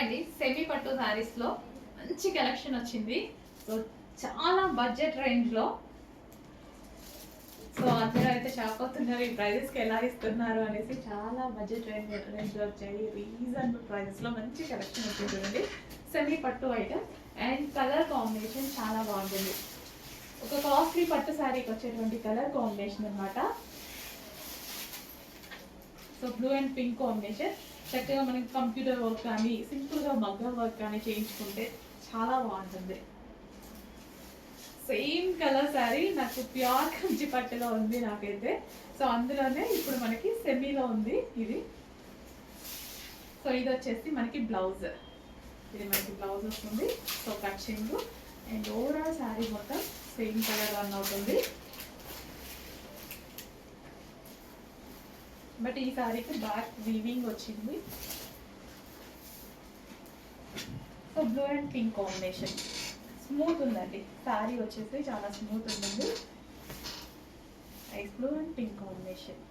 అండి సెమీ పట్టు సారీస్ లో మంచి కలెక్షన్ వచ్చింది. సో చాలా బడ్జెట్ రేంజ్ లో. సో అందరూ అయితే షాక్ అవుతున్నారు ఈ ప్రైజెస్ కి ఎలా ఇస్తున్నారు అనేసి. చాలా బడ్జెట్ రేంజ్ లో వచ్చాయి. రీజనబుల్ ప్రైజెస్ లో మంచి కలెక్షన్ వచ్చింది చూడండి. సెమీ పట్టు ఐటమ్ అండ్ కలర్ కాంబినేషన్ చాలా బాగుంటుంది. ఒక కాస్ట్లీ పట్టు శారీకి వచ్చేటువంటి కలర్ కాంబినేషన్ అన్నమాట. So blue and pink combination. చక్కగా మనకి కంప్యూటర్ వర్క్ కానీ సింపుల్గా మగ్గం వర్క్ కానీ చేయించుకుంటే చాలా బాగుంటుంది. సేమ్ కలర్ శారీ నాకు ప్యూర్ కంచి పట్టులో ఉంది నాకైతే. సో అందులోనే ఇప్పుడు మనకి సెమీలో ఉంది ఇది. సో ఇది వచ్చేసి మనకి బ్లౌజ్. ఇది మనకి బ్లౌజ్ వస్తుంది. సో కట్చింగ్ అండ్ ఓవరాల్ శారీ మొత్తం సేమ్ కలర్ రన్ అవుతుంది. బట్ ఈ శారీకి బ్యాక్ వీవింగ్ వచ్చింది. So blue and pink combination smooth ఉందండి. శారీ వచ్చేసి చాలా స్మూత్ ఉంటుంది. Blue and pink combination.